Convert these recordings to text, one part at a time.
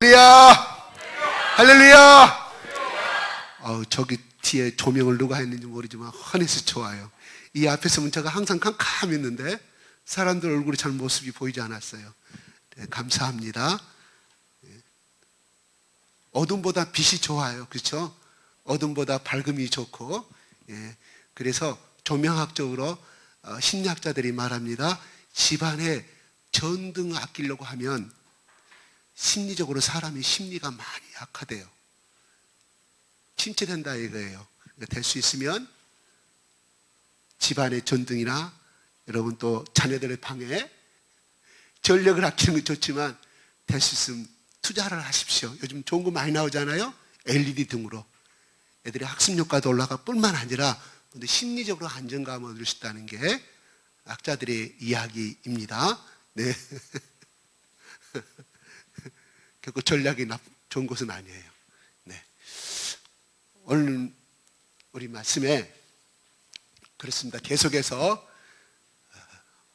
할렐루야! 할렐루야! 저기 뒤에 조명을 누가 했는지 모르지만 환해서 좋아요. 이 앞에서 문자가 항상 캄캄했는데 사람들 얼굴이 잘 모습이 보이지 않았어요. 네, 감사합니다. 어둠보다 빛이 좋아요. 그렇죠? 어둠보다 밝음이 좋고, 그래서 조명학적으로 심리학자들이 말합니다. 집안에 전등 아끼려고 하면 심리적으로 사람이 심리가 많이 약화돼요. 침체된다 이거예요. 될 수 있으면 집안의 전등이나 여러분 또 자녀들의 방에 전력을 아끼는 건 좋지만 될 수 있으면 투자를 하십시오. 요즘 좋은 거 많이 나오잖아요. LED 등으로. 애들의 학습 효과도 올라가 뿐만 아니라 근데 심리적으로 안정감을 얻을 수 있다는 게 학자들의 이야기입니다. 네. 결코 전략이 좋은 것은 아니에요. 네. 오늘 우리 말씀에 그렇습니다. 계속해서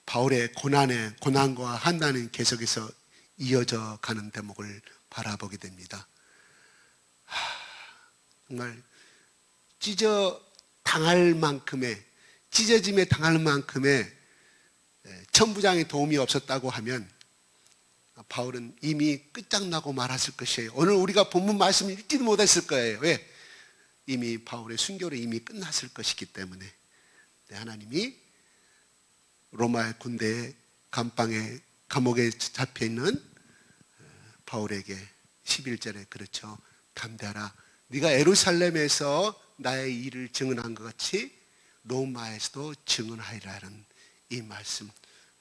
바울의 고난과 한난은 계속해서 이어져 가는 대목을 바라보게 됩니다. 정말 찢어짐에 당할 만큼의 천부장의 도움이 없었다고 하면 바울은 이미 끝장나고 말았을 것이에요. 오늘 우리가 본문 말씀을 읽지도 못했을 거예요. 왜? 이미 바울의 순교로 이미 끝났을 것이기 때문에. 하나님이 로마의 군대의 감옥에 잡혀있는 바울에게 11절에 그렇죠. 담대하라. 네가 예루살렘에서 나의 일을 증언한 것 같이 로마에서도 증언하리라는 이 말씀.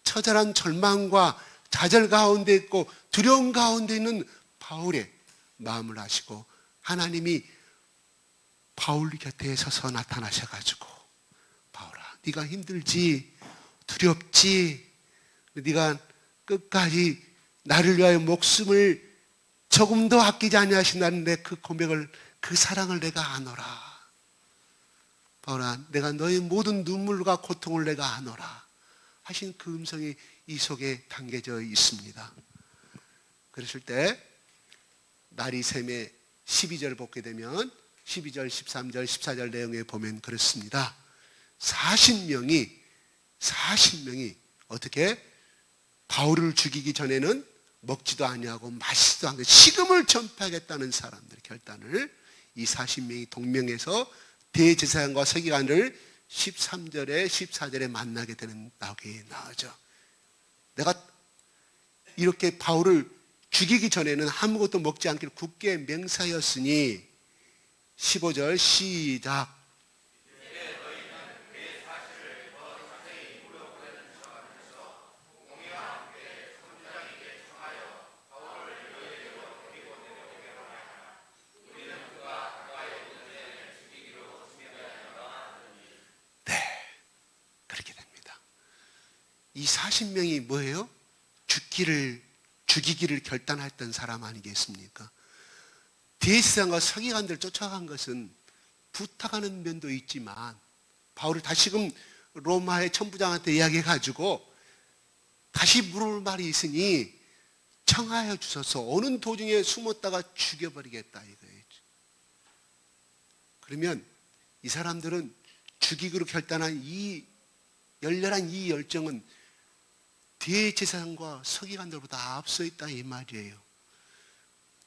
처절한 절망과 좌절 가운데 있고 두려움 가운데 있는 바울의 마음을 아시고 하나님이 바울 곁에 서서 나타나셔가지고 바울아 네가 힘들지 두렵지 네가 끝까지 나를 위하여 목숨을 조금도 아끼지 아니하신다는 그 고백을 그 사랑을 내가 아노라. 바울아 내가 너의 모든 눈물과 고통을 내가 아노라 하신 그 음성이 이 속에 담겨져 있습니다. 그랬을 때 나리샘의 12절 보게 되면 12절, 13절, 14절 내용에 보면 그렇습니다. 40명이 어떻게 바울을 죽이기 전에는 먹지도 아니하고 마시지도 않고 식음을 전폐하겠다는 사람들의 결단을 이 40명이 동명해서 대제사장과 서기관을 13절에 14절에 만나게 되는 나오게 나오죠. 내가 이렇게 바울을 죽이기 전에는 아무것도 먹지 않기를 굳게 맹세하였으니 15절 시작. 이 40명이 뭐예요? 죽이기를 결단했던 사람 아니겠습니까? 대제사장과 서기관들을 쫓아간 것은 부탁하는 면도 있지만 바울을 다시금 로마의 천부장한테 이야기해가지고 다시 물을 말이 있으니 청하여 주소서 오는 도중에 숨었다가 죽여버리겠다 이거예요. 그러면 이 사람들은 죽이기로 결단한 이 열렬한 이 열정은 대제사장과 서기관들보다 앞서 있다 이 말이에요.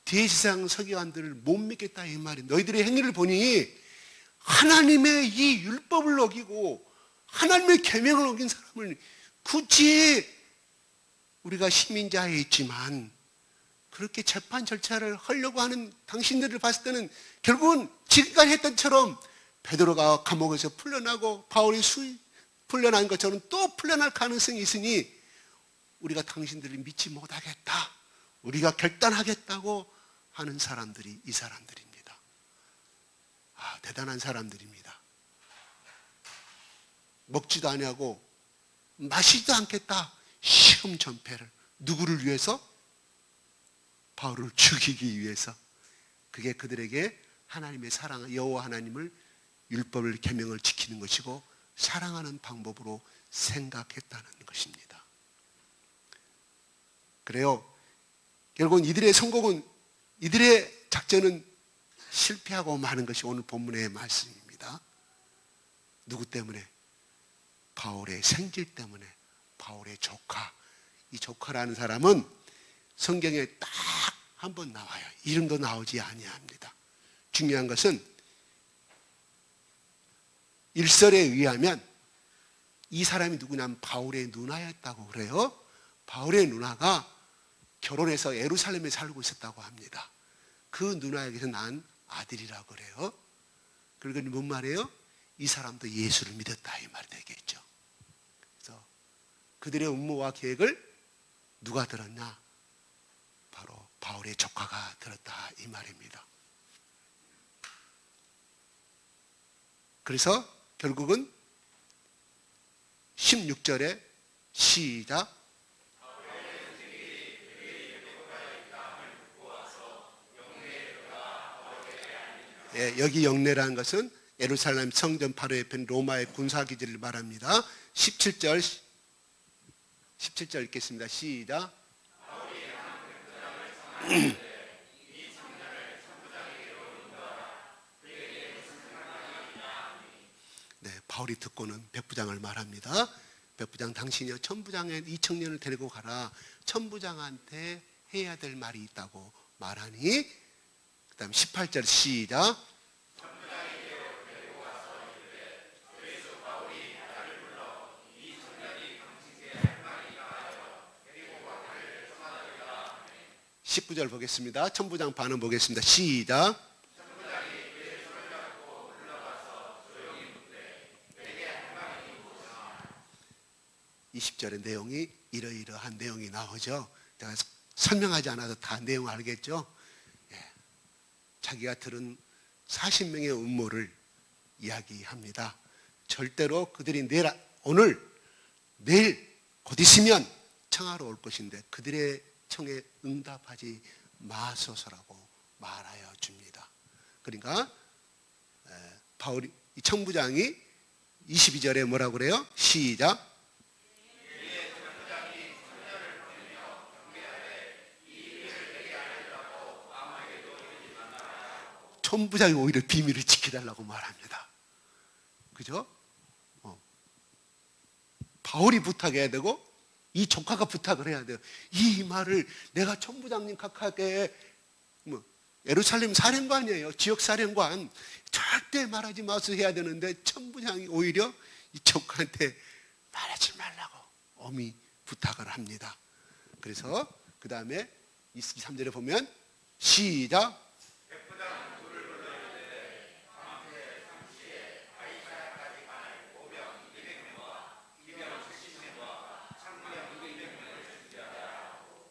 대제사장 서기관들을 못 믿겠다 이 말이에요. 너희들의 행위를 보니 하나님의 이 율법을 어기고 하나님의 계명을 어긴 사람을 굳이 우리가 시민자에 있지만 그렇게 재판 절차를 하려고 하는 당신들을 봤을 때는 결국은 지금까지 했던 처럼 베드로가 감옥에서 풀려나고 바울이 풀려난 것처럼 또 풀려날 가능성이 있으니 우리가 당신들을 믿지 못하겠다. 우리가 결단하겠다고 하는 사람들이 이 사람들입니다. 대단한 사람들입니다. 먹지도 아니하고 마시지도 않겠다. 시험 전폐를. 누구를 위해서? 바울을 죽이기 위해서. 그게 그들에게 하나님의 사랑, 여호와 하나님을 율법을 계명을 지키는 것이고 사랑하는 방법으로 생각했다는 것입니다. 그래요. 결국은 이들의 선곡은 이들의 작전은 실패하고 마는 것이 오늘 본문의 말씀입니다. 누구 때문에? 바울의 생질 때문에. 바울의 조카. 이 조카라는 사람은 성경에 딱 한 번 나와요. 이름도 나오지 아니합니다. 중요한 것은 일설에 의하면 이 사람이 누구냐면 바울의 누나였다고 그래요. 바울의 누나가 결혼해서 예루살렘에 살고 있었다고 합니다. 그 누나에게서 난 아들이라고 그래요. 그리고 뭔 말이에요? 이 사람도 예수를 믿었다 이 말이 되겠죠. 그래서 그들의 음모와 계획을 누가 들었냐? 바로 바울의 조카가 들었다 이 말입니다. 그래서 결국은 16절에 시작. 예, 여기 영내라는 것은 예루살렘 성전 바로 옆에 로마의 군사기지를 말합니다. 17절 읽겠습니다. 시작. 네, 바울이 듣고는 백부장을 말합니다. 백부장, 당신이요 천부장의 이 청년을 데리고 가라. 천부장한테 해야 될 말이 있다고 말하니, 그 다음 18절 시작. 그래서 바울이 나를 불러 이 청년이 당신께 할 말이 있다. 19절 보겠습니다. 천부장 반응 보겠습니다. 시작. 천부장이 그의 손을 잡고 불러가서 조용히 묻되 내게 할 말이 무엇이냐. 20절의 내용이 이러이러한 내용이 나오죠. 제가 설명하지 않아도 다 내용 알겠죠? 예. 자기가 들은 40명의 음모를 이야기합니다. 절대로 그들이 내일 곧 있으면 청하러 올 것인데 그들의 청에 응답하지 마소서라고 말하여 줍니다. 그러니까 바울이 이 청부장이 22절에 뭐라고 그래요? 시작. 천부장이 오히려 비밀을 지켜달라고 말합니다. 그죠? 바울이 부탁해야 되고 이 조카가 부탁을 해야 돼요. 이 말을 내가 천부장님 각하게 예루살렘 사령관이에요. 지역 사령관. 절대 말하지 마세요 해야 되는데 천부장이 오히려 이 조카한테 말하지 말라고 엄히 부탁을 합니다. 그래서 그 다음에 23절에 보면 시작.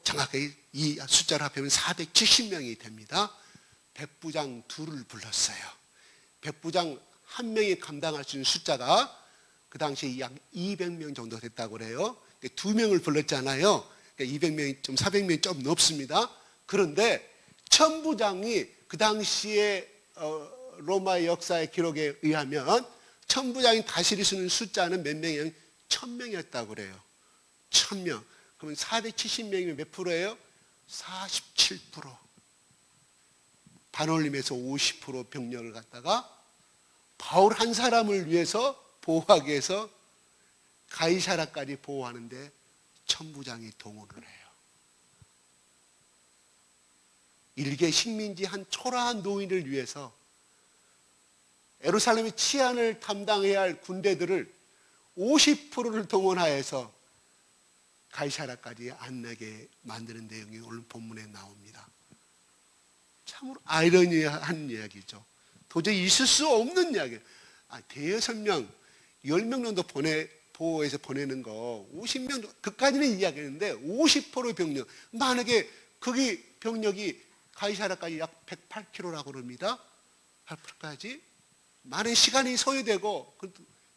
정확하게 이 숫자를 합하면 470명이 됩니다. 백부장 둘을 불렀어요. 백부장 한 명이 감당할 수 있는 숫자가 그 당시에 약 200명 정도 됐다고 그래요. 두 명을 불렀잖아요. 200명이 좀 400명이 좀 넘습니다. 그런데 천부장이 그 당시에 로마의 역사의 기록에 의하면 천부장이 다스리는 숫자는 몇 명이냐면 1000명이었다고 그래요. 1000명. 그러면 470명이면 몇 프로예요? 47%. 반올림에서 50% 병력을 갖다가 바울 한 사람을 위해서 보호하기 위해서 가이사라까지 보호하는데 천부장이 동원을 해요. 일개 식민지 한 초라한 노인을 위해서 예루살렘의 치안을 담당해야 할 군대들을 50%를 동원하여서 가이사라까지 안 나게 만드는 내용이 오늘 본문에 나옵니다. 참으로 아이러니한 이야기죠. 도저히 있을 수 없는 이야기예요. 대여섯 명, 10명 정도 보호해서 보내는 거 50명 정도, 그까지는 이야기했는데 50% 병력, 만약에 거기 병력이 가이사라까지 약 108km라고 그럽니다. 8km까지 많은 시간이 소요되고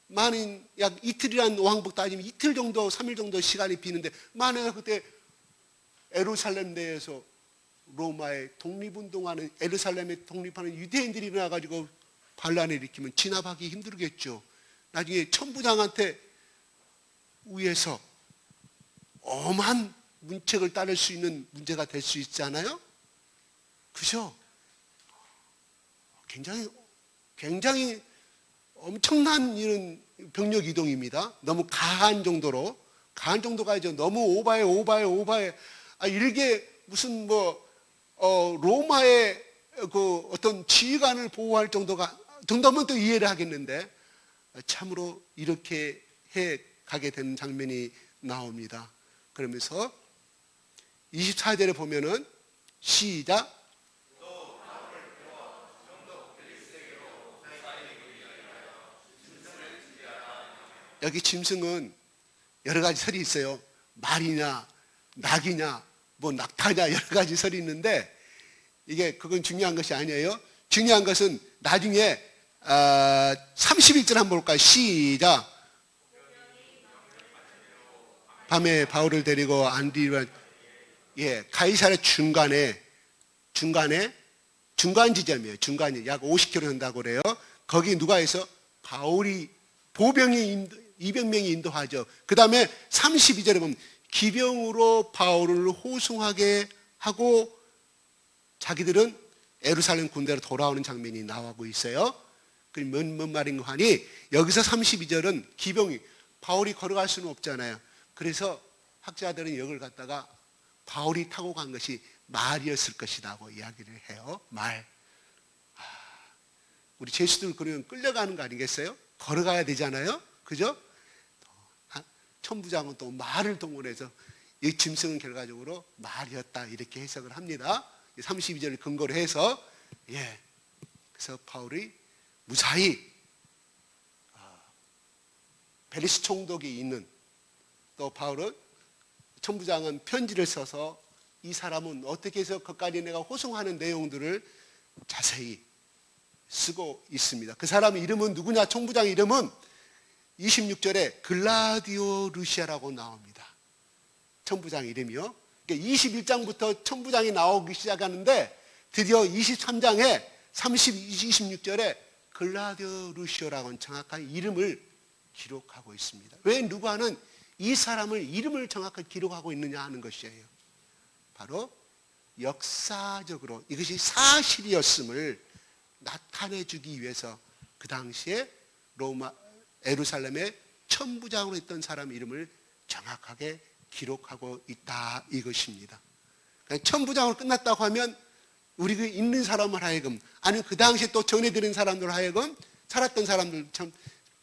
많은 약 이틀이란 왕복 따지면 이틀 정도 3일 정도 시간이 비는데 만약에 그때 예루살렘 내에서 로마의 독립운동하는 예루살렘에 독립하는 유대인들이 일어나가지고 반란을 일으키면 진압하기 힘들겠죠. 나중에 천부장한테 의해서 엄한 문책을 따를 수 있는 문제가 될 수 있잖아요. 그죠? 굉장히 엄청난 이런 병력 이동입니다. 너무 가한 정도가 아니죠. 너무 오바해. 이게 무슨 로마의 그 어떤 지휘관을 보호할 정도면 또 이해를 하겠는데, 참으로 이렇게 해 가게 되는 장면이 나옵니다. 그러면서 24절에 보면은 시작. 여기 짐승은 여러 가지 설이 있어요. 말이냐, 낙이냐, 낙타냐, 여러 가지 설이 있는데, 그건 중요한 것이 아니에요. 중요한 것은 나중에 31절 한번 볼까요? 시작. 밤에 바울을 데리고 안디바, 가이사랴 중간 지점이에요. 중간이 약 50km 된다고 그래요. 거기 누가 해서 바울이 보병이 200명이 인도하죠. 그 다음에 32절에 보면 기병으로 바울을 호송하게 하고 자기들은 예루살렘 군대로 돌아오는 장면이 나오고 있어요. 뭔 말인가 하니, 여기서 32절은 기병이, 바울이 걸어갈 수는 없잖아요. 그래서 학자들은 여기를 갖다가 바울이 타고 간 것이 말이었을 것이라고 이야기를 해요. 말. 우리 제수들 그러면 끌려가는 거 아니겠어요? 걸어가야 되잖아요. 그죠? 천부장은 또 말을 동원해서 이 짐승은 결과적으로 말이었다, 이렇게 해석을 합니다. 32절을 근거로 해서, 그래서 바울이 무사히 베리스 총독이 있는, 또 바울은, 천부장은 편지를 써서 이 사람은 어떻게 해서 그까지 내가 호송하는 내용들을 자세히 쓰고 있습니다. 그 사람의 이름은 누구냐? 총부장 이름은 26절에 글라디오 루시아라고 나옵니다. 천부장 이름이요. 21장부터 천부장이 나오기 시작하는데, 드디어 23장에 26절에 글라디오 루시아라고 정확한 이름을 기록하고 있습니다. 왜 누가는 이 사람을 이름을 정확하게 기록하고 있느냐 하는 것이에요. 바로 역사적으로 이것이 사실이었음을 나타내주기 위해서 그 당시에 예루살렘의 천부장으로 있던 사람 이름을 정확하게 기록하고 있다, 이것입니다. 천부장으로 끝났다고 하면 우리 있는 사람을 하여금, 아니면 그 당시에 또 전해드린 사람들 하여금, 살았던 사람들 참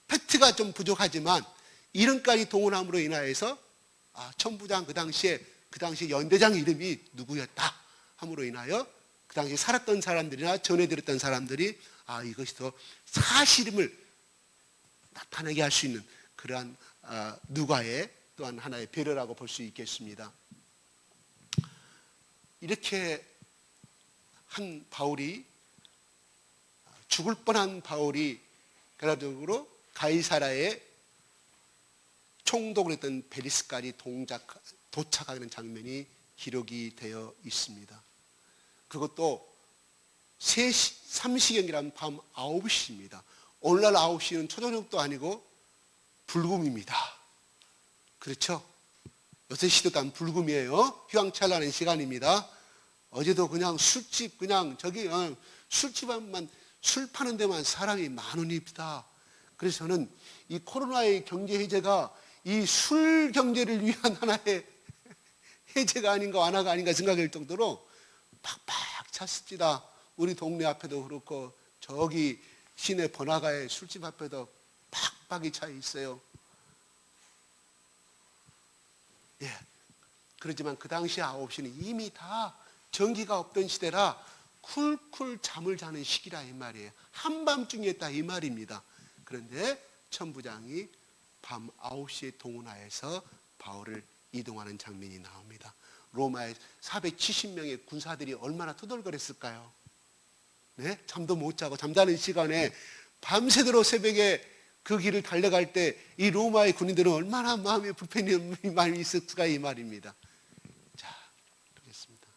팩트가 좀 부족하지만 이름까지 동원함으로 인하여서 천부장 그 당시 연대장 이름이 누구였다 함으로 인하여 그 당시에 살았던 사람들이나 전해드렸던 사람들이 이것이 더 사실임을 나타내게 할 수 있는 그러한 누가의 또한 하나의 배려라고 볼 수 있겠습니다. 이렇게 한 바울이, 죽을 뻔한 바울이 결과적으로 가이사랴의 총독을 했던 베리스까지 도착하는 장면이 기록이 되어 있습니다. 그것도 3시경이라는 밤 9시입니다. 오늘날 9시는 초저녁도 아니고 불금입니다. 그렇죠? 6시도 단 불금이에요. 휘황찬란한 시간입니다. 어제도 그냥 술집, 술집만, 술 파는 데만 사람이 많으니까. 그래서 저는 이 코로나의 경제 해제가 이 술 경제를 위한 하나의 해제가 아닌가, 완화가 아닌가 생각할 정도로 팍팍 찼습니다. 우리 동네 앞에도 그렇고, 저기 시내 번화가의 술집 앞에도 팍팍이 차 있어요. 그렇지만 그 당시 9시는 이미 다 전기가 없던 시대라 쿨쿨 잠을 자는 시기라 이 말이에요. 한밤중이었다 이 말입니다. 그런데 천부장이 밤 9시에 동원하여서 바울을 이동하는 장면이 나옵니다. 로마의 470명의 군사들이 얼마나 투덜거렸을까요? 네? 잠도 못 자고 잠자는 시간에 밤새도록 새벽에 그 길을 달려갈 때 이 로마의 군인들은 얼마나 마음에 불편이 많이 있을까 이 말입니다. 자, 그렇습니다.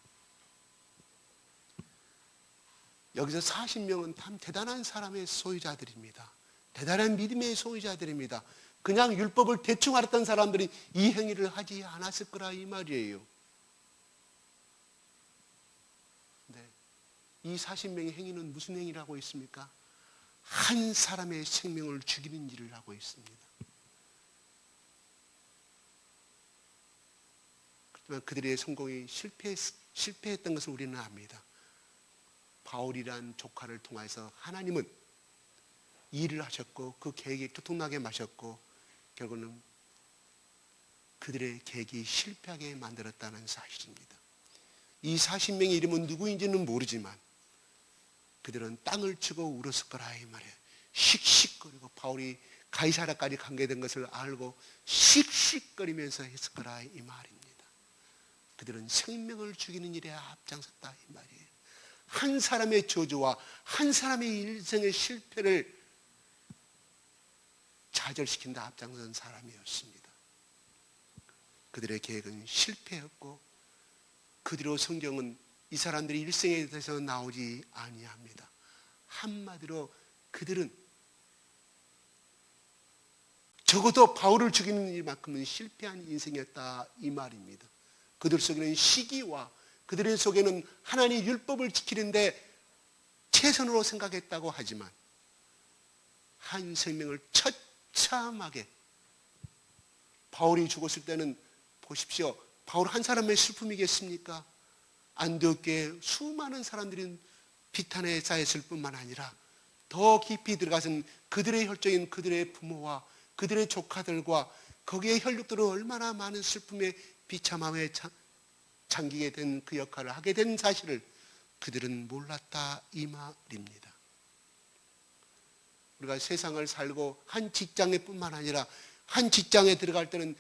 여기서 40명은 참 대단한 사람의 소유자들입니다. 대단한 믿음의 소유자들입니다. 그냥 율법을 대충 알았던 사람들이 이 행위를 하지 않았을 거라 이 말이에요. 네. 이 40명의 행위는 무슨 행위라고 했습니까? 한 사람의 생명을 죽이는 일을 하고 있습니다. 그렇지만 그들의 성공이 실패했던 것을 우리는 압니다. 바울이란 조카를 통해서 하나님은 일을 하셨고 그 계획이 두통나게 마셨고 결국은 그들의 계획이 실패하게 만들었다는 사실입니다. 이 40명의 이름은 누구인지는 모르지만 그들은 땅을 치고 울었을 거라 이 말이에요. 씩씩거리고 바울이 가이사랴까지 관계된 것을 알고 씩씩거리면서 했을 거라 이 말입니다. 그들은 생명을 죽이는 일에 앞장섰다 이 말이에요. 한 사람의 저주와 한 사람의 일생의 실패를 좌절시킨다 앞장선 사람이었습니다. 그들의 계획은 실패였고 그 뒤로 성경은 이 사람들이 일생에 대해서 나오지 아니합니다. 한마디로 그들은 적어도 바울을 죽이는 일만큼은 실패한 인생이었다 이 말입니다. 그들 속에는 시기와 그들의 속에는 하나님의 율법을 지키는데 최선으로 생각했다고 하지만 한 생명을 처참하게 바울이 죽었을 때는 보십시오. 바울 한 사람의 슬픔이겠습니까? 안디옥교회 수많은 사람들이 비탄에 쌓였을 뿐만 아니라 더 깊이 들어가서는 그들의 혈족인 그들의 부모와 그들의 조카들과 거기에 혈육들은 얼마나 많은 슬픔에 비참함에 잠기게 된 그 역할을 하게 된 사실을 그들은 몰랐다 이 말입니다. 우리가 세상을 살고 한 직장에 뿐만 아니라 한 직장에 들어갈 때는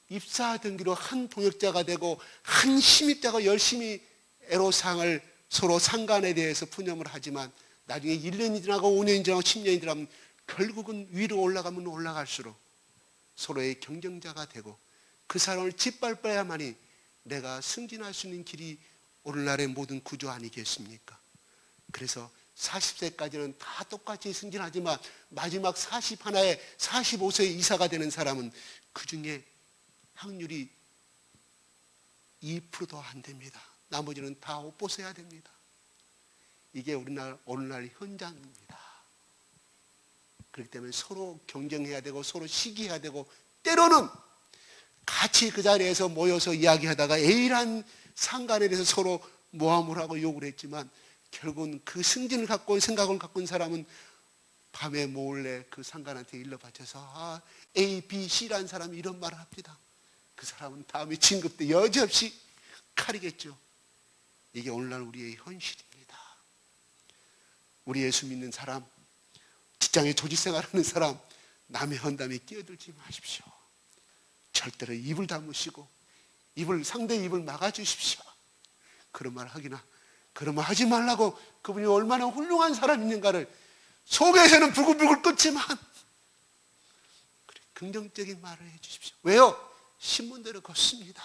입사 등기로 한 동역자가 되고 한 신입자가 열심히 애로사항을 서로 상관에 대해서 푸념을 하지만 나중에 1년이 지나고 5년이 지나고 10년이 지나면 결국은 위로 올라가면 올라갈수록 서로의 경쟁자가 되고 그 사람을 짓밟아야만이 내가 승진할 수 있는 길이 오늘날의 모든 구조 아니겠습니까? 그래서 40세까지는 다 똑같이 승진하지만 마지막 41에 45세 이사가 되는 사람은 그 중에 확률이 2%도 안 됩니다. 나머지는 다 옷벗어야 됩니다. 이게 오늘날 현장입니다. 그렇기 때문에 서로 경쟁해야 되고 서로 시기해야 되고 때로는 같이 그 자리에서 모여서 이야기하다가 A란 상관에 대해서 서로 모함을 하고 욕을 했지만 결국은 그 승진을 갖고 온 생각을 갖고 온 사람은 밤에 몰래 그 상관한테 일러 바쳐서 A, B, C라는 사람이 이런 말을 합니다. 그 사람은 다음에 진급 때 여지없이 칼이겠죠. 이게 오늘날 우리의 현실입니다. 우리 예수 믿는 사람, 직장에 조직생활하는 사람, 남의 헌담에 끼어들지 마십시오. 절대로 입을 다무시고 상대의 입을 막아주십시오. 그런 말 하기나 그런 말 하지 말라고 그분이 얼마나 훌륭한 사람인가를 속에서는 불글불글 끓지만 긍정적인 말을 해주십시오. 왜요? 신문대로 걷습니다.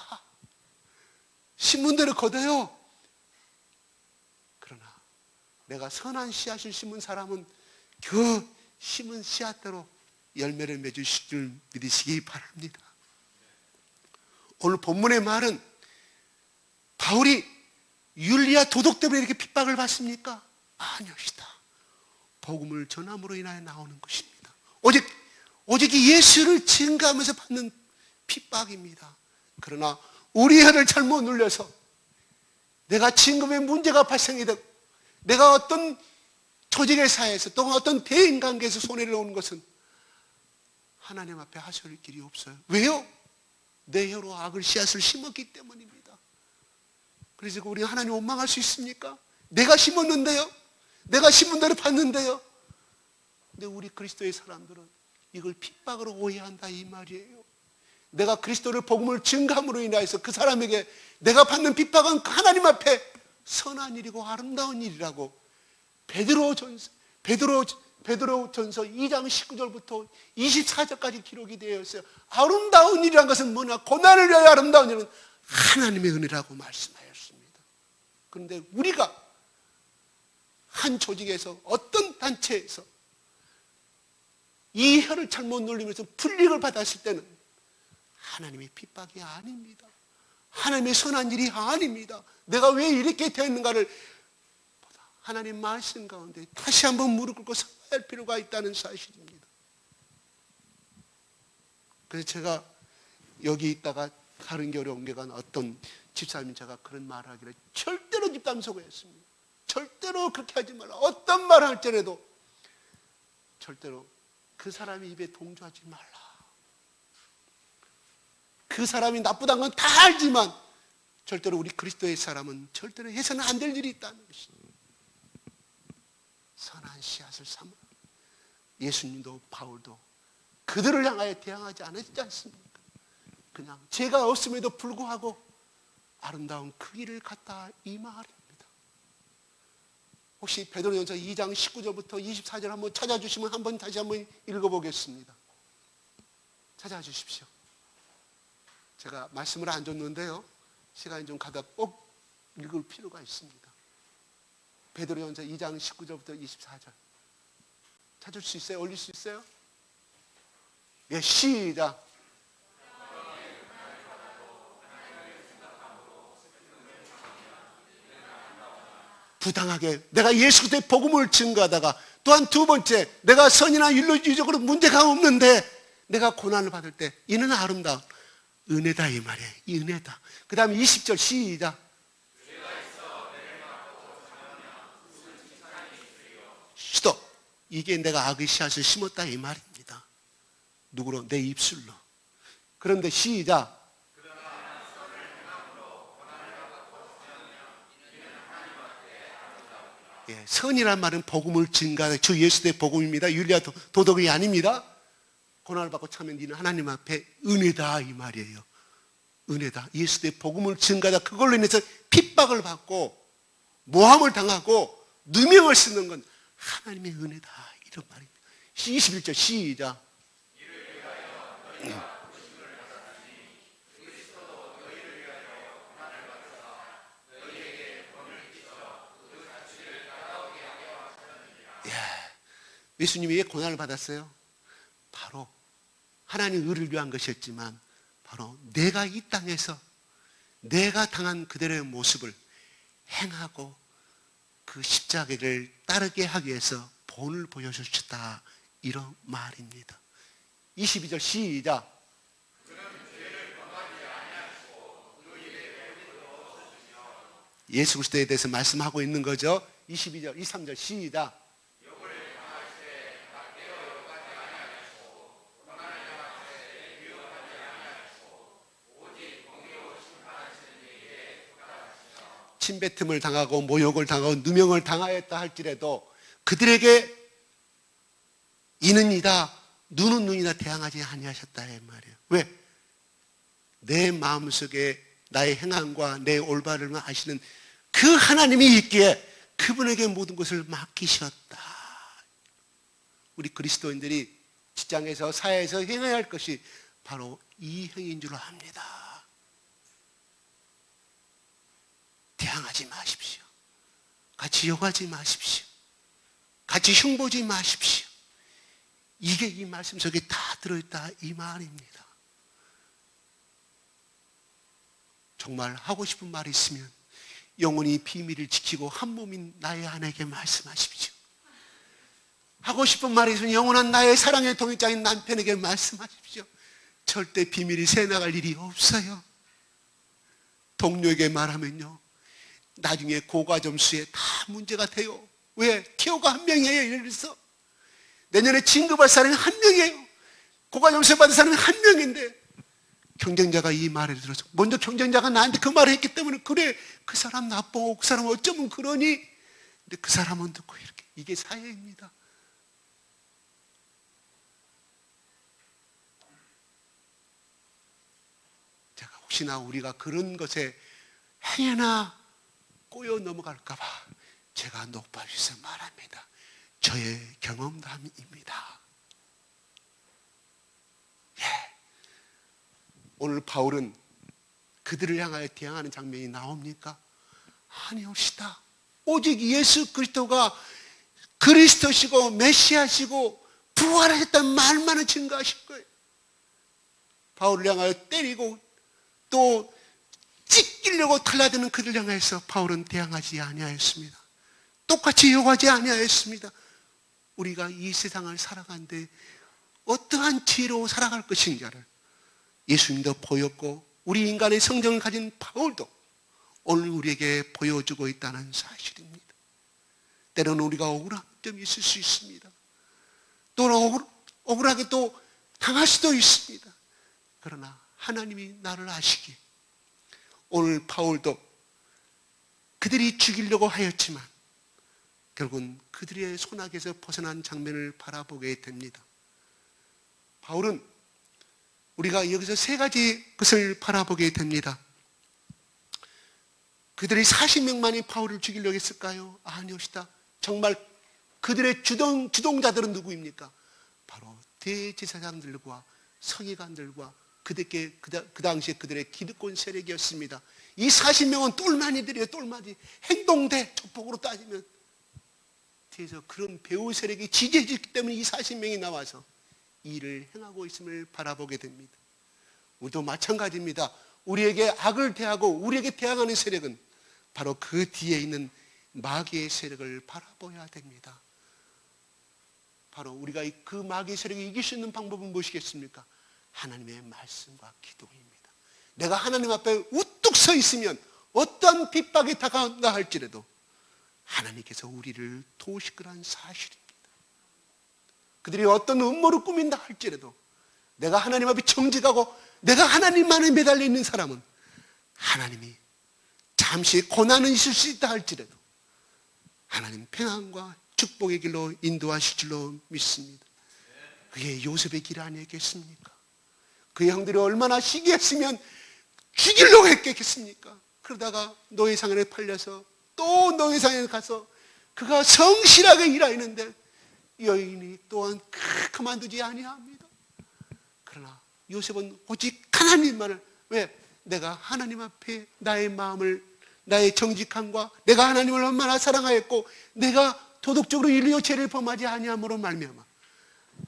신문대로 걷어요. 그러나 내가 선한 씨앗을 심은 사람은 그 심은 씨앗대로 열매를 맺으실 줄 믿으시기 바랍니다. 오늘 본문의 말은 바울이 윤리와 도덕 때문에 이렇게 핍박을 받습니까? 아니옵니다. 복음을 전함으로 인하여 나오는 것입니다. 오직 예수를 증거하면서 받는 핍박입니다. 그러나 우리 혀를 잘못 눌려서 내가 진급에 문제가 발생이 되고 내가 어떤 조직의 사회에서 또 어떤 대인관계에서 손해를 오는 것은 하나님 앞에 하소할 길이 없어요. 왜요? 내 혀로 악을 씨앗을 심었기 때문입니다. 그래서 우리 하나님 원망할 수 있습니까? 내가 심었는데요. 내가 심은 대로 받는데요. 근데 우리 그리스도의 사람들은 이걸 핍박으로 오해한다 이 말이에요. 내가 그리스도를 복음을 증거함으로 인하여서 그 사람에게 내가 받는 핍박은 하나님 앞에 선한 일이고 아름다운 일이라고 베드로전서 2장 19절부터 24절까지 기록이 되어 있어요. 아름다운 일이란 것은 뭐냐? 고난을 위하여 아름다운 일은 하나님의 은혜라고 말씀하였습니다. 그런데 우리가 한 조직에서 어떤 단체에서 이 혀를 잘못 눌리면서 불이익을 받았을 때는 하나님의 핍박이 아닙니다. 하나님의 선한 일이 아닙니다. 내가 왜 이렇게 되었는가를 하나님 말씀 가운데 다시 한번 무릎 꿇고 서야 필요가 있다는 사실입니다. 그래서 제가 여기 있다가 다른 교회로 옮겨간 어떤 집사님이 제가 그런 말을 하기를 절대로 집담소고 했습니다. 절대로 그렇게 하지 말라. 어떤 말을 할지라도 절대로 그 사람의 입에 동조하지 말라. 그 사람이 나쁘다는 건 다 알지만 절대로 우리 그리스도의 사람은 절대로 해서는 안 될 일이 있다는 것입니다. 선한 씨앗을 삼아. 예수님도 바울도 그들을 향하여 대항하지 않았지 않습니까? 그냥 죄가 없음에도 불구하고 아름다운 그 길을 갔다 이 말입니다. 혹시 베드로전서 2장 19절부터 24절 한번 찾아주시면 한번 다시 한번 읽어보겠습니다. 찾아주십시오. 제가 말씀을 안 줬는데요, 시간이 좀 가다 꼭 읽을 필요가 있습니다. 베드로전서 2장 19절부터 24절 찾을 수 있어요? 올릴 수 있어요? 예, 시작. 부당하게 내가 예수 그리스도의 복음을 증거하다가, 또한 두 번째, 내가 선이나 윤리주의적으로 문제가 없는데 내가 고난을 받을 때 이는 아름다운 은혜다 이 말이에요. 이 은혜다. 그 다음에 20절 시작. 스톱. 이게 내가 악의 씨앗을 심었다 이 말입니다. 누구로? 내 입술로. 그런데 시작. 예, 선이란 말은 복음을 증가하는 주 예수의 복음입니다. 윤리와 도덕이 아닙니다. 고난을 받고 참으면 니는 하나님 앞에 은혜다 이 말이에요. 은혜다. 예수의 복음을 증가하다 그걸로 인해서 핍박을 받고 모함을 당하고 누명을 쓰는 건 하나님의 은혜다 이런 말입니다. 21절 시작. 예수님이 왜 고난을 받았어요? 바로 하나님 의를 위한 것이었지만 바로 내가 이 땅에서 내가 당한 그대로의 모습을 행하고 그 십자가를 따르게 하기 위해서 본을 보여주셨다 이런 말입니다. 22절 시작. 예수 그리스도에 대해서 말씀하고 있는 거죠. 22절, 23절 시작. 침뱉음을 당하고 모욕을 당하고 누명을 당하였다 할지라도 그들에게 이는 이다 눈은 눈이다 대항하지 아니하셨다 이 말이에요. 왜? 내 마음속에 나의 행함과 내 올바름을 아시는 그 하나님이 있기에 그분에게 모든 것을 맡기셨다. 우리 그리스도인들이 직장에서 사회에서 행해야 할 것이 바로 이 행인 줄 압니다. 대항하지 마십시오. 같이 욕하지 마십시오. 같이 흉보지 마십시오. 이게 이 말씀 속에 다 들어있다 이 말입니다. 정말 하고 싶은 말이 있으면 영원히 비밀을 지키고 한 몸인 나의 아내에게 말씀하십시오. 하고 싶은 말이 있으면 영원한 나의 사랑의 동역자인 남편에게 말씀하십시오. 절대 비밀이 새나갈 일이 없어요. 동료에게 말하면요 나중에 고과점수에 다 문제가 돼요. 왜? 티오가 한 명이에요. 예를 들어서 내년에 진급할 사람이 한 명이에요. 고과점수 받은 사람이 한 명인데 경쟁자가 이 말을 들어서 먼저 경쟁자가 나한테 그 말을 했기 때문에 그래 그 사람 나쁘고 그 사람 어쩌면 그러니 근데 그 사람은 듣고 이렇게 이게 사회입니다. 제가 혹시나 우리가 그런 것에 행여나 꼬여 넘어갈까봐 제가 높아져서 말합니다. 저의 경험담입니다. 예. 오늘 바울은 그들을 향하여 대항하는 장면이 나옵니까? 아니옵시다. 오직 예수 그리스도가 그리스도시고 메시아시고 부활했다는 말만을 증거하실 거예요. 바울을 향하여 때리고 또 찢기려고 달라드는 그들 향해서 바울은 대항하지 아니하였습니다. 똑같이 요구하지 아니하였습니다. 우리가 이 세상을 살아가는데 어떠한 지혜로 살아갈 것인가를 예수님도 보였고 우리 인간의 성정을 가진 바울도 오늘 우리에게 보여주고 있다는 사실입니다. 때로는 우리가 억울한 점이 있을 수 있습니다. 또는 억울하게 또 당할 수도 있습니다. 그러나 하나님이 나를 아시기에 오늘 바울도 그들이 죽이려고 하였지만 결국은 그들의 손아귀에서 벗어난 장면을 바라보게 됩니다. 바울은 우리가 여기서 세 가지 것을 바라보게 됩니다. 그들이 40명만이 바울을 죽이려고 했을까요? 아니옵시다. 정말 그들의 주동자들은 누구입니까? 바로 대제사장들과 서기관들과 그 당시에 그들의 기득권 세력이었습니다. 이 40명은 똘마니들이에요. 똘마니. 행동대 조폭으로 따지면 뒤에서 그런 배후 세력이 지지해줬기 때문에 이 40명이 나와서 일을 행하고 있음을 바라보게 됩니다. 우리도 마찬가지입니다. 우리에게 악을 대하고 우리에게 대항하는 세력은 바로 그 뒤에 있는 마귀의 세력을 바라봐야 됩니다. 바로 우리가 그 마귀의 세력을 이길 수 있는 방법은 무엇이겠습니까? 하나님의 말씀과 기도입니다. 내가 하나님 앞에 우뚝 서 있으면 어떠한 핍박이 다가온다 할지라도 하나님께서 우리를 도우실 거란 사실입니다. 그들이 어떤 음모를 꾸민다 할지라도 내가 하나님 앞에 정직하고 내가 하나님만에 매달려 있는 사람은 하나님이 잠시 고난은 있을 수 있다 할지라도 하나님 평안과 축복의 길로 인도하실 줄로 믿습니다. 그게 요셉의 길 아니겠습니까? 그의 형들이 얼마나 시기했으면 죽이려고 했겠습니까? 그러다가 노예상에 팔려서 또 노예상에 가서 그가 성실하게 일하였는데 여인이 또한 그만두지 아니합니다. 그러나 요셉은 오직 하나님만을, 왜? 내가 하나님 앞에 나의 마음을, 나의 정직함과 내가 하나님을 얼마나 사랑하였고 내가 도덕적으로 인류 죄를 범하지 아니함으로 말미암아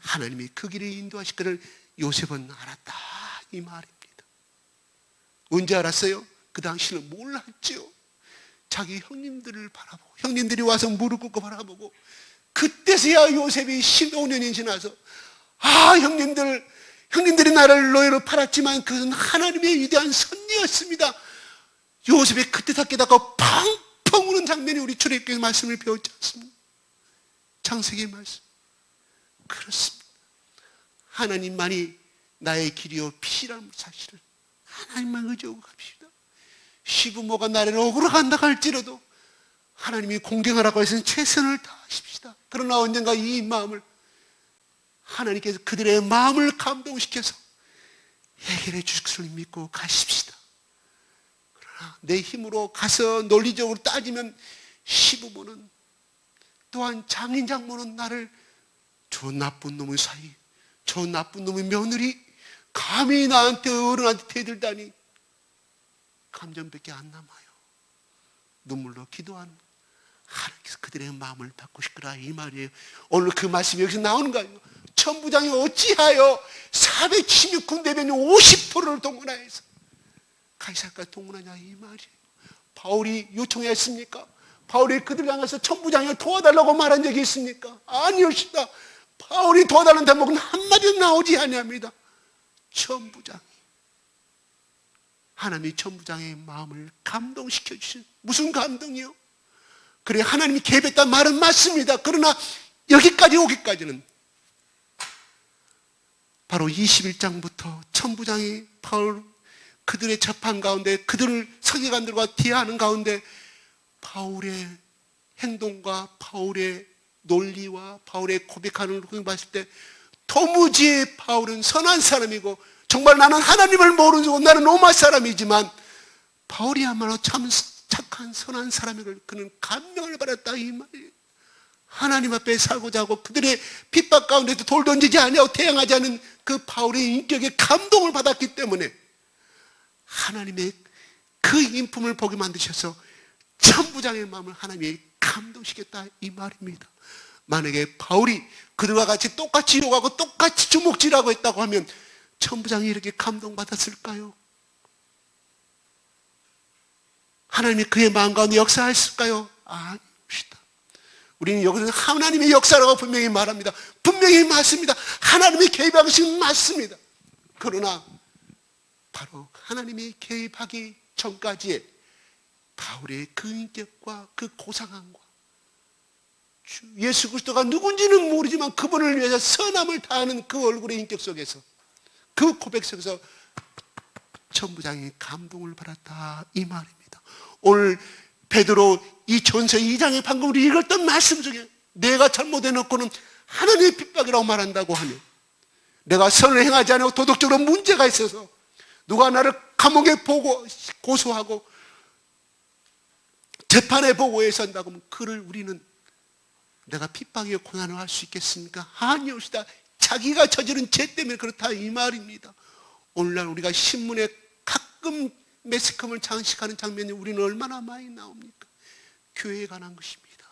하나님이 그 길을 인도하실 것을 요셉은 알았다 이 말입니다. 언제 알았어요? 그 당시는 몰랐죠. 자기 형님들을 바라보고 형님들이 와서 무릎 꿇고 바라보고 그때서야 요셉이 15년이 지나서 형님들이 나를 노예로 팔았지만 그것은 하나님의 위대한 섭리였습니다. 요셉이 그때 다 깨닫고 펑펑 우는 장면이 우리 출애굽기 말씀을 배웠지 않습니까? 창세기 말씀. 그렇습니다. 하나님만이 나의 길이요 빛이라는 사실을 하나님만 의지하고 갑시다. 시부모가 나를 억울하간다 할지라도 하나님이 공경하라고 해서는 최선을 다하십시다. 그러나 언젠가 이 마음을 하나님께서 그들의 마음을 감동시켜서 해결해 주실 것을 믿고 가십시다. 그러나 내 힘으로 가서 논리적으로 따지면 시부모는 또한 장인 장모는 나를 저 나쁜 놈의 사이, 저 나쁜 놈의 며느리 감히 나한테 어른한테 대들다니 감정밖에 안 남아요. 눈물로 기도하는 하나님께서 그들의 마음을 바꾸실 거라 이 말이에요. 오늘 그 말씀이 여기서 나오는 거예요. 천부장이 어찌하여 476군대변 50%를 동원하여서 가이사까지 동원하냐 이 말이에요. 바울이 요청했습니까? 바울이 그들을 향해서 천부장이 도와달라고 말한 적이 있습니까? 아니었습니다. 바울이 도와달라는 대목은 한마디도 나오지 아니합니다. 천부장, 하나님이 천부장의 마음을 감동시켜 주신, 무슨 감동이요? 그래 하나님이 개입했다는 말은 맞습니다. 그러나 여기까지 오기까지는 바로 21장부터 천부장이 바울 그들의 재판 가운데 그들을 서기관들과 대화하는 가운데 바울의 행동과 바울의 논리와 바울의 고백하는 걸 봤을 때 도무지 바울은 선한 사람이고 정말 나는 하나님을 모르고 나는 로마 사람이지만 바울이야말로 참 착한 선한 사람이고 그는 감명을 받았다 이 말이에요. 하나님 앞에 살고자 하고 그들의 핍박 가운데도 돌 던지지 아니하고 태양하지 않은 그 바울의 인격에 감동을 받았기 때문에 하나님의 그 인품을 보게 만드셔서 천부장의 마음을 하나님이 감동시켰다 이 말입니다. 만약에 바울이 그들과 같이 똑같이 욕하고 똑같이 주먹질하고 했다고 하면 천부장이 이렇게 감동받았을까요? 하나님이 그의 마음 가운데 역사했을까요? 아닙니다. 우리는 여기서 하나님의 역사라고 분명히 말합니다. 분명히 맞습니다. 하나님의 개입하신 맞습니다. 그러나 바로 하나님이 개입하기 전까지의 바울의 그 인격과 그 고상함과 예수 그리스도가 누군지는 모르지만 그분을 위해서 선함을 다하는 그 얼굴의 인격 속에서, 그 고백 속에서 천부장이 감동을 받았다, 이 말입니다. 오늘 베드로 이 전서 2장에 방금 우리 읽었던 말씀 중에 내가 잘못해놓고는 하나님의 핍박이라고 말한다고 하면, 내가 선을 행하지 않고 도덕적으로 문제가 있어서 누가 나를 감옥에 고소하고 재판에 보고해서 한다고 하면 그를 우리는 내가 핍박이고 고난을 할 수 있겠습니까? 아니옵시다. 자기가 저지른 죄 때문에 그렇다, 이 말입니다. 오늘날 우리가 신문에 가끔 매스컴을 장식하는 장면이 우리는 얼마나 많이 나옵니까? 교회에 관한 것입니다.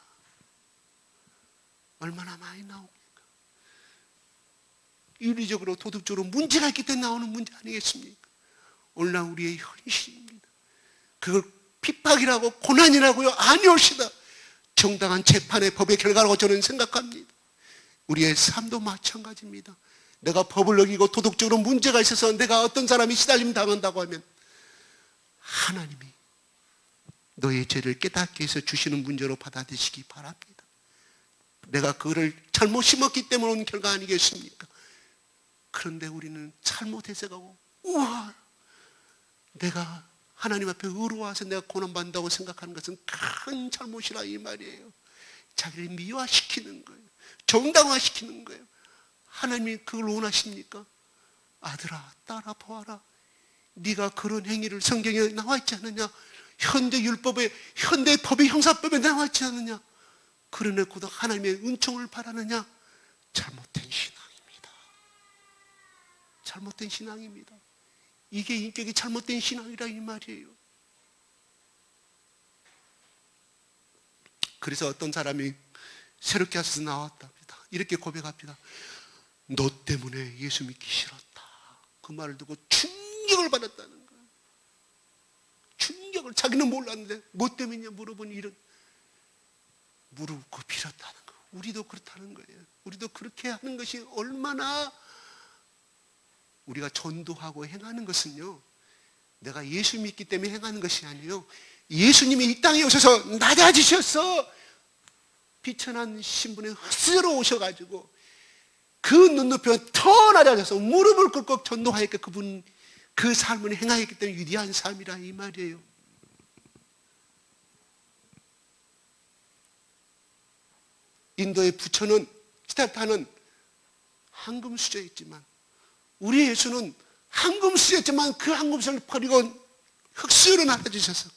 얼마나 많이 나옵니까? 윤리적으로 도덕적으로 문제가 있기 때문에 나오는 문제 아니겠습니까? 오늘날 우리의 현실입니다. 그걸 핍박이라고 고난이라고요? 아니옵시다. 정당한 재판의 법의 결과라고 저는 생각합니다. 우리의 삶도 마찬가지입니다. 내가 법을 어기고 도덕적으로 문제가 있어서 내가 어떤 사람이 시달림 당한다고 하면 하나님이 너의 죄를 깨닫게 해서 주시는 문제로 받아들이시기 바랍니다. 내가 그거를 잘못 심었기 때문에 온 결과 아니겠습니까? 그런데 우리는 잘못해서 가고, 우와, 내가 하나님 앞에 의로워서 내가 고난받는다고 생각하는 것은 큰 잘못이라, 이 말이에요. 자기를 미화시키는 거예요. 정당화시키는 거예요. 하나님이 그걸 원하십니까? 아들아, 딸아, 보아라. 네가 그런 행위를 성경에 나와 있지 않느냐? 현대 율법에, 현대 법의 형사법에 나와 있지 않느냐? 그러놓고도 하나님의 은총을 바라느냐? 잘못된 신앙입니다. 잘못된 신앙입니다. 이게 인격이 잘못된 신앙이라, 이 말이에요. 그래서 어떤 사람이 새롭게 하셔서 나왔답니다. 이렇게 고백합니다. 너 때문에 예수 믿기 싫었다. 그 말을 듣고 충격을 받았다는 거예요. 충격을. 자기는 몰랐는데 뭐 때문이냐 물어보니 이런, 무릎 꿇고 빌었다는 거예요. 우리도 그렇다는 거예요. 우리도 그렇게 하는 것이 얼마나, 우리가 전도하고 행하는 것은요, 내가 예수 믿기 때문에 행하는 것이 아니에요. 예수님이 이 땅에 오셔서 낮아지셔서 비천한 신분에 헛스러 오셔가지고 그 눈높이가 더 낮아져서 무릎을 꿇고 전도하니까 그분 그 삶을 행하였기 때문에 위대한 삶이라, 이 말이에요. 인도의 부처는, 시달타는 황금수저였지만 우리 예수는 황금수저였지만 그 황금수저를 버리고 흙수저로 낮아지셔서,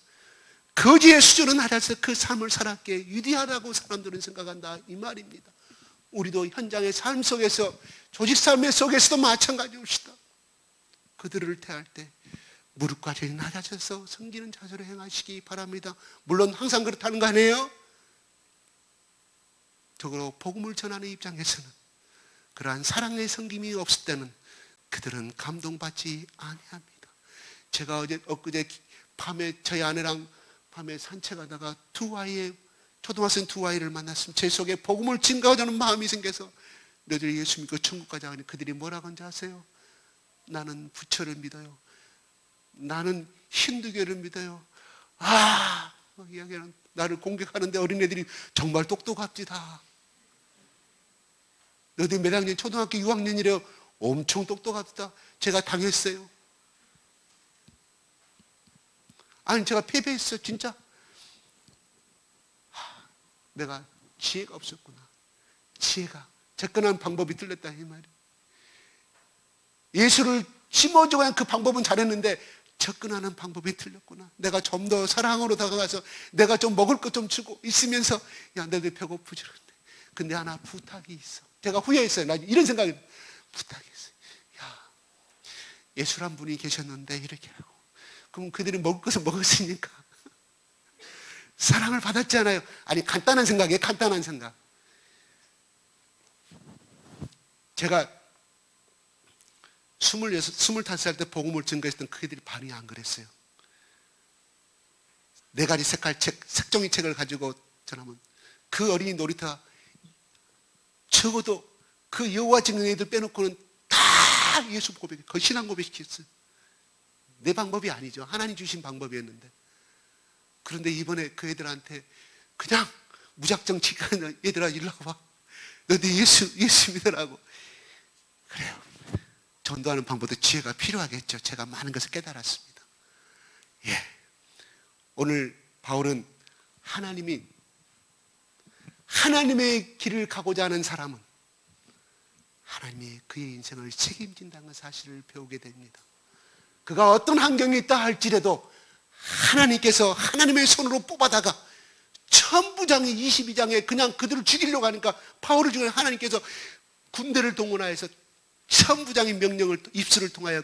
거지의 수저로 낮아서 그 삶을 살았기에 위대하다고 사람들은 생각한다, 이 말입니다. 우리도 현장의 삶 속에서, 조직 삶의 속에서도 마찬가지입시다. 그들을 대할 때 무릎까지 낮아져서 섬기는 자세로 행하시기 바랍니다. 물론 항상 그렇다는 거 아니에요? 적어도 복음을 전하는 입장에서는 그러한 사랑의 섬김이 없을 때는 그들은 감동받지 아니합니다. 제가 엊그제 밤에 저희 아내랑 밤에 산책하다가 초등학생 두 아이를 만났습니다. 제 속에 복음을 증거하자는 마음이 생겨서 너희들이 예수 믿고 천국 가자 하니 그들이 뭐라고 하는지 아세요? 나는 부처를 믿어요. 나는 힌두교를 믿어요. 이야기하는, 나를 공격하는데 어린애들이 정말 똑똑합니다. 너희들 몇 학년? 초등학교 6학년이래요. 엄청 똑똑합니다. 제가 당했어요. 아니, 제가 패배했어요, 진짜. 내가 지혜가 없었구나. 지혜가, 접근한 방법이 틀렸다, 이 말이에요. 예수를 심어주고 그 방법은 잘했는데 접근하는 방법이 틀렸구나. 내가 좀 더 사랑으로 다가가서 내가 좀 먹을 것 좀 주고 있으면서, 야, 너희들 배고프지? 근데 하나 부탁이 있어. 제가 후회했어요. 나 이런 생각이, 부탁이 있어요. 야, 예수란 분이 계셨는데 이렇게 하고, 그럼 그들이 먹을 것을 먹었으니까 사랑을 받았잖아요. 아니, 간단한 생각이에요. 간단한 생각. 제가 25살 때 복음을 증거했던 그들이 반이 안 그랬어요. 네 가지 색깔 책, 색종이 책을 가지고 전하면 그 어린이 놀이터 적어도 그 여호와 증인 애들 빼놓고는 다 예수 고백, 그 신앙 고백시켰어요. 내 방법이 아니죠. 하나님 주신 방법이었는데. 그런데 이번에 그 애들한테 그냥 무작정 지키는 얘들아 일로 와봐. 너네 예수 믿으라고. 그래요. 전도하는 방법도 지혜가 필요하겠죠. 제가 많은 것을 깨달았습니다. 예. 오늘 바울은 하나님의 길을 가고자 하는 사람은 하나님이 그의 인생을 책임진다는 사실을 배우게 됩니다. 그가 어떤 환경에 있다 할지라도 하나님께서 하나님의 손으로 뽑아다가 천부장이 22장에 그냥 그들을 죽이려고 하니까 바울을 죽이려 하나님께서 군대를 동원하여서 천부장의 명령을 입술을 통하여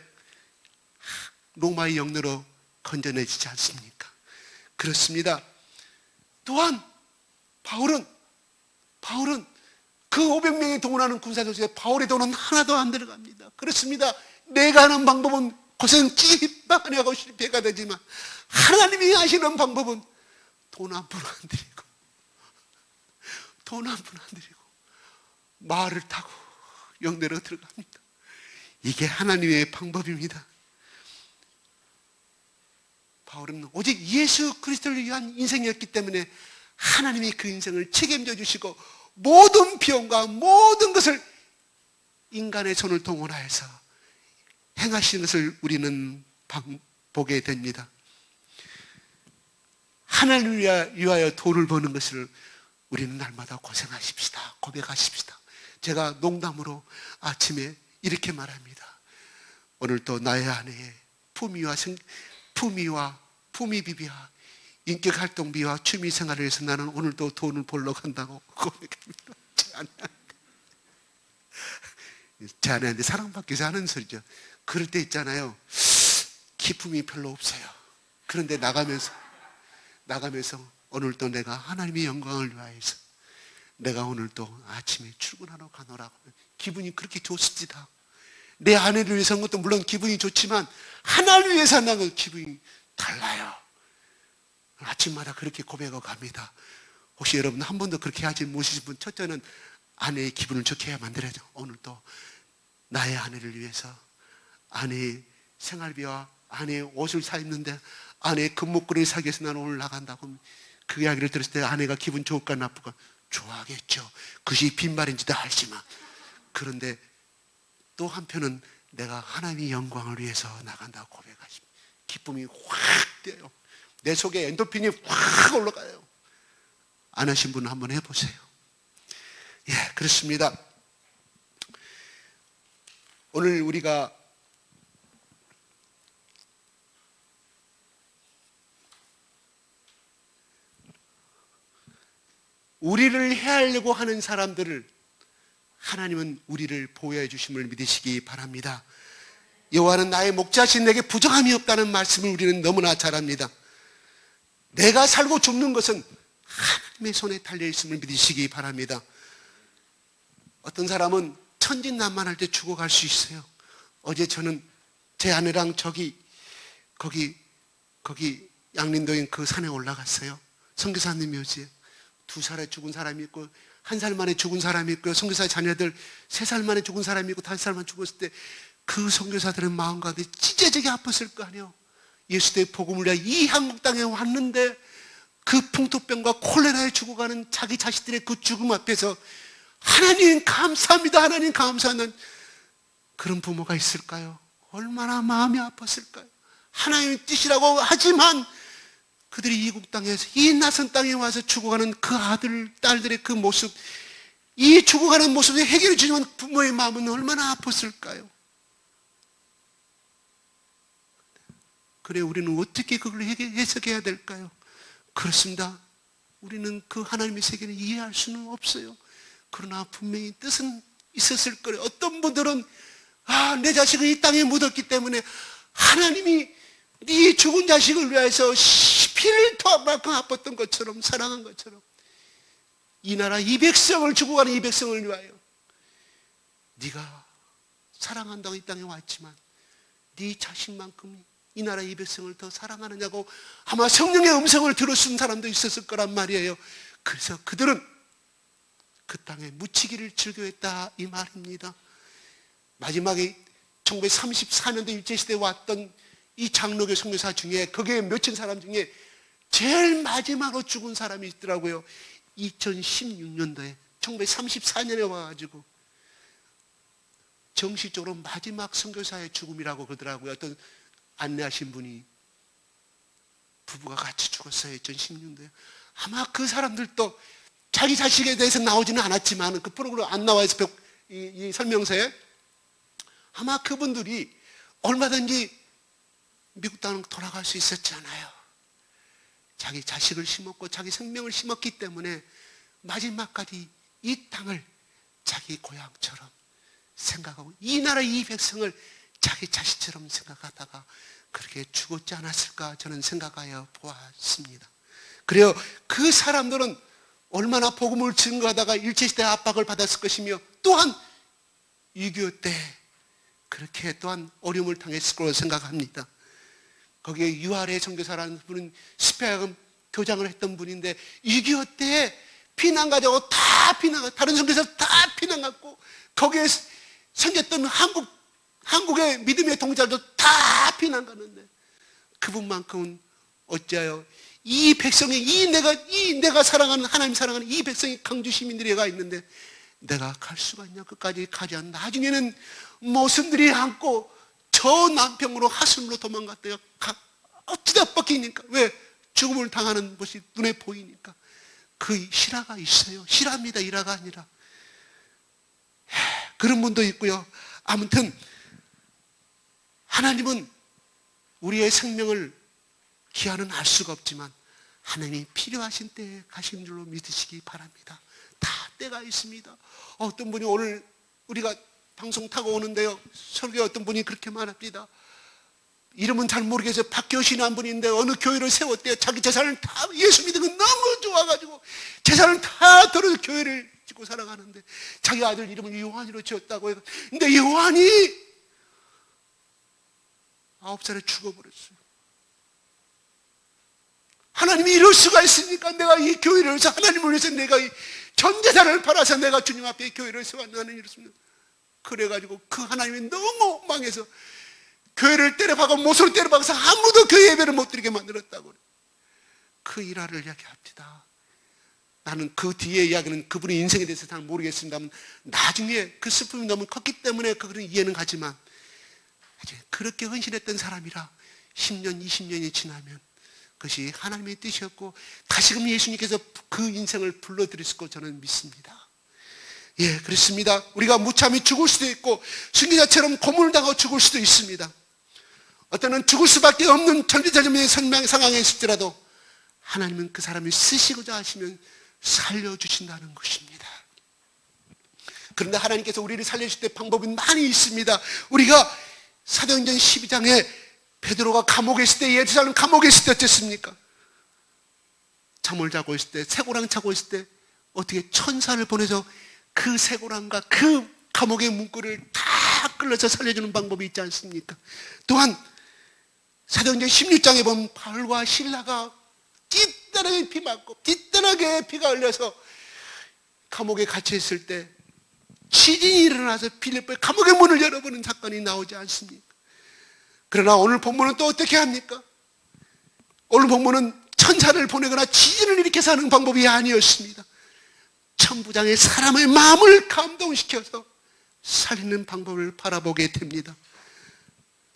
로마의 영내로 건져내지지 않습니까? 그렇습니다. 또한 바울은 그 500명이 동원하는 군사조직에 바울의 돈은 하나도 안 들어갑니다. 그렇습니다. 내가 하는 방법은 고생 찌빵하니 하고 실패가 되지만 하나님이 하시는 방법은 돈 한 푼 안 드리고 말을 타고 영내로 들어갑니다. 이게 하나님의 방법입니다. 바울은 오직 예수 그리스도를 위한 인생이었기 때문에 하나님이 그 인생을 책임져 주시고 모든 비용과 모든 것을 인간의 손을 동원하여서 행하시는 것을 우리는 보게 됩니다. 하나님을 위하여 돈을 버는 것을 우리는 날마다 고생하십시다. 고백하십시다. 제가 농담으로 아침에 이렇게 말합니다. 오늘도 나의 아내의 품위비비와 인격활동비와 취미생활을 위해서 나는 오늘도 돈을 벌러 간다고 고백합니다. 제 아내한테 사랑받기 위해서 하는 소리죠. 그럴 때 있잖아요. 기쁨이 별로 없어요. 그런데 나가면서 오늘도 내가 하나님의 영광을 위하여서 내가 오늘도 아침에 출근하러 가노라고 기분이 그렇게 좋습니다. 내 아내를 위해서 한 것도 물론 기분이 좋지만 하나님을 위해서 한다는 건 기분이 달라요. 아침마다 그렇게 고백하고 갑니다. 혹시 여러분 한 번도 그렇게 하지 못하신 분, 첫째는 아내의 기분을 좋게 해야 만들어야죠. 오늘도 나의 아내를 위해서 아내의 생활비와 아내의 옷을 사 입는데 아내의 금목걸이를 사기 위해서 나는 오늘 나간다고 그 이야기를 들었을 때 아내가 기분 좋을까 나쁠까? 좋아하겠죠. 그것이 빈말인지도 알지만. 그런데 또 한편은 내가 하나님의 영광을 위해서 나간다고 고백하십니다. 기쁨이 확 뛰어요. 내 속에 엔도핀이 확 올라가요. 안 하신 분은 한번 해보세요. 예, 그렇습니다. 오늘 우리가 우리를 해하려고 하는 사람들을 하나님은 우리를 보호해 주심을 믿으시기 바랍니다. 여호와는 나의 목자신 내게 부정함이 없다는 말씀을 우리는 너무나 잘 압니다. 내가 살고 죽는 것은 하나님의 손에 달려있음을 믿으시기 바랍니다. 어떤 사람은 천진난만할 때 죽어갈 수 있어요. 어제 저는 제 아내랑 거기 양림동인 그 산에 올라갔어요. 선교사님 묘지에 2살에 죽은 사람이 있고 1살 만에 죽은 사람이 있고요. 선교사 자녀들 3살 만에 죽은 사람이 있고 5살만 죽었을 때 그 선교사들의 마음 가운데 찢어지게 아팠을 거 아니에요. 예수의 복음을 위해 이 한국 땅에 왔는데 그 풍토병과 콜레라에 죽어가는 자기 자식들의 그 죽음 앞에서 하나님 감사합니다, 하나님 감사하는 그런 부모가 있을까요? 얼마나 마음이 아팠을까요? 하나님의 뜻이라고 하지만 그들이 이국 땅에서 이 낯선 땅에 와서 죽어가는 그 아들, 딸들의 그 모습, 이 죽어가는 모습에 해결해 주지만 부모의 마음은 얼마나 아팠을까요? 그래, 우리는 어떻게 그걸 해석해야 될까요? 그렇습니다. 우리는 그 하나님의 세계를 이해할 수는 없어요. 그러나 분명히 뜻은 있었을 거예요. 어떤 분들은 내 자식을 이 땅에 묻었기 때문에 하나님이 네 죽은 자식을 위해서 피를 토하만큼 아팠던 것처럼 사랑한 것처럼 이 나라 이 백성을 죽어가는 이 백성을 위하여 네가 사랑한다고 이 땅에 왔지만 네 자식만큼 이 나라 이 백성을 더 사랑하느냐고 아마 성령의 음성을 들었은 사람도 있었을 거란 말이에요. 그래서 그들은 그 땅에 묻히기를 즐겨했다 이 말입니다. 마지막에 1934년도 일제시대에 왔던 이 장로교 선교사 중에 거기에 몇천 사람 중에 제일 마지막으로 죽은 사람이 있더라고요. 2016년도에 1934년에 와가지고 정식적으로 마지막 선교사의 죽음이라고 그러더라고요. 어떤 안내하신 분이 부부가 같이 죽었어요. 2016년도에. 아마 그 사람들도 자기 자식에 대해서 나오지는 않았지만 그 프로그램 안 나와서 이 설명서에 아마 그분들이 얼마든지 미국 땅으로 돌아갈 수 있었잖아요. 자기 자식을 심었고 자기 생명을 심었기 때문에 마지막까지 이 땅을 자기 고향처럼 생각하고 이 나라 이 백성을 자기 자식처럼 생각하다가 그렇게 죽었지 않았을까 저는 생각하여 보았습니다. 그래요. 그 사람들은 얼마나 복음을 증거하다가 일제시대 압박을 받았을 것이며 또한 6.25 때 그렇게 또한 어려움을 당했을 거라고 생각합니다. 거기에 유아래 선교사라는 분은 스페인 교장을 했던 분인데 6.25 때 피난 가자고 다 피난, 다른 선교사 다 피난 갔고 거기에 섬겼던 한국의 믿음의 동자들도 다 피난 가는데 그분만큼은 어찌하여 이 백성이 이 내가 사랑하는 하나님 사랑하는 이 백성이 강주 시민들이가 있는데 내가 갈 수가 있냐 끝까지 가지 않는 나중에는 모순들이 안고 저 남평으로 하순으로 도망갔대요. 어찌다 뻗기니까 왜 죽음을 당하는 것이 눈에 보이니까 그 실화가 있어요. 실화입니다. 일화가 아니라 그런 분도 있고요. 아무튼 하나님은 우리의 생명을 기한은 알 수가 없지만 하나님이 필요하신 때에 가신 줄로 믿으시기 바랍니다. 다 때가 있습니다. 어떤 분이 오늘 우리가 방송 타고 오는데요. 설교에 어떤 분이 그렇게 말합니다. 이름은 잘 모르겠어요. 박교신이 한 분인데 어느 교회를 세웠대요. 자기 재산을 다 예수 믿는 거 너무 좋아가지고 재산을 다 덜어 교회를 짓고 살아가는데 자기 아들 이름을 요한이로 지었다고 해요. 근데 요한이 9살에 죽어버렸어요. 하나님이 이럴 수가 있습니까? 내가 이 교회를 위해서 하나님을 위해서 내가 이 전 재산을 팔아서 내가 주님 앞에 교회를 세웠나는 이렇습니다. 그래가지고 그 하나님이 너무 망해서 교회를 때려박고 못으로 때려박아서 아무도 교회 예배를 못 드리게 만들었다고. 그 일화를 이야기합니다. 나는 그 뒤에 이야기는 그분의 인생에 대해서 잘 모르겠습니다만 나중에 그 슬픔이 너무 컸기 때문에 그런 이해는 가지만 그렇게 헌신했던 사람이라 10년, 20년이 지나면 그것이 하나님의 뜻이었고 다시금 예수님께서 그 인생을 불러들였을 거 저는 믿습니다. 예, 그렇습니다. 우리가 무참히 죽을 수도 있고 순교자처럼 고문을 당하고 죽을 수도 있습니다. 어떤 죽을 수밖에 없는 절비절명의 상황에 있을지라도 하나님은 그 사람을 쓰시고자 하시면 살려주신다는 것입니다. 그런데 하나님께서 우리를 살려주실 때 방법이 많이 있습니다. 우리가 사도행전 12장에 베드로가 감옥에 있을 때 예루살렘 감옥에 있을 때 어땠습니까? 잠을 자고 있을 때 쇠고랑 차고 있을 때 어떻게 천사를 보내서 그 쇠고랑과 그 감옥의 문고리를 다 끌어서 살려주는 방법이 있지 않습니까? 또한 사도행전 16장에 보면 바울과 실라가 찌든하게 피 맞고 찌든하게 피가 흘려서 감옥에 갇혀 있을 때 지진이 일어나서 빌립보의 감옥의 문을 열어보는 사건이 나오지 않습니까? 그러나 오늘 본문은 또 어떻게 합니까? 오늘 본문은 천사를 보내거나 지진을 일으켜서 하는 방법이 아니었습니다. 천부장의 사람의 마음을 감동시켜서 살리는 방법을 바라보게 됩니다.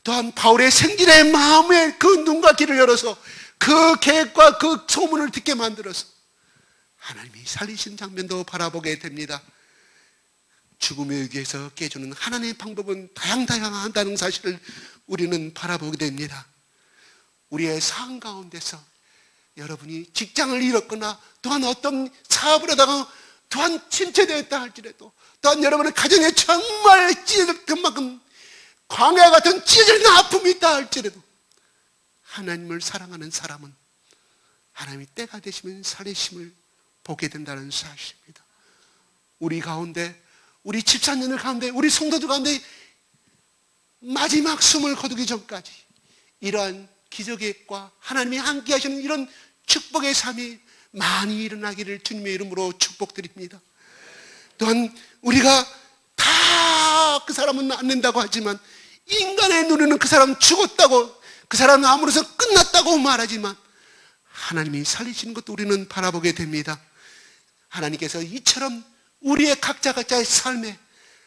또한 바울의 생질의 마음에 그 눈과 귀를 열어서 그 계획과 그 소문을 듣게 만들어서 하나님이 살리신 장면도 바라보게 됩니다. 죽음의 위기에서 깨주는 하나님의 방법은 다양다양하다는 사실을 우리는 바라보게 됩니다. 우리의 삶 가운데서 여러분이 직장을 잃었거나 또한 어떤 사업을 하다가 또한 침체되었다 할지라도 또한 여러분의 가정에 정말 찢어질 그만큼 광야 같은 찢어지는 아픔이 있다 할지라도 하나님을 사랑하는 사람은 하나님이 때가 되시면 살리심을 보게 된다는 사실입니다. 우리 가운데 우리 집사님들 가운데 우리 성도들 가운데 마지막 숨을 거두기 전까지 이러한 기적의 과 하나님이 함께 하시는 이런 축복의 삶이 많이 일어나기를 주님의 이름으로 축복드립니다. 또한 우리가 다 그 사람은 안 된다고 하지만 인간의 눈에는 그 사람 죽었다고, 그 사람은 아무로서 끝났다고 말하지만 하나님이 살리시는 것도 우리는 바라보게 됩니다. 하나님께서 이처럼 우리의 각자의 삶에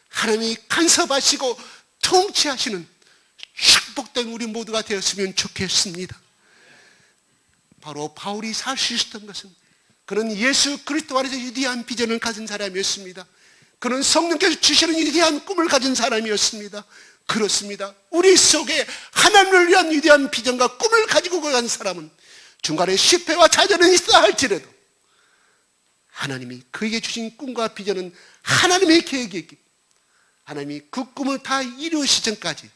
하나님이 간섭하시고 통치하시는 축복된 우리 모두가 되었으면 좋겠습니다. 바로 바울이 살 수 있었던 것은 그는 예수 그리스도 안에서 위대한 비전을 가진 사람이었습니다. 그는 성령께서 주시는 위대한 꿈을 가진 사람이었습니다. 그렇습니다. 우리 속에 하나님을 위한 위대한 비전과 꿈을 가지고 간 사람은 중간에 실패와 좌절은 있어야 할지라도 하나님이 그에게 주신 꿈과 비전은 하나님의 계획이었기, 하나님이 그 꿈을 다 이루시 전까지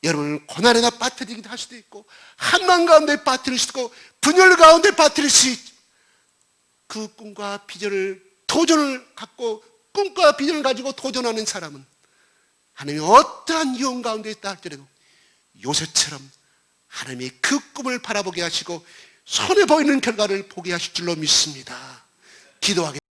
여러분을 고난에다 빠뜨리기도 할 수도 있고 한만 가운데 빠뜨릴 수도 있고 분열 가운데 빠뜨릴 수 있죠. 그 꿈과 비전을 도전을 갖고 꿈과 비전을 가지고 도전하는 사람은 하나님이 어떠한 위험 가운데 있다 할지라도 요셉처럼 하나님이 그 꿈을 바라보게 하시고 손에 보이는 결과를 보게 하실 줄로 믿습니다. 기도하겠습니다.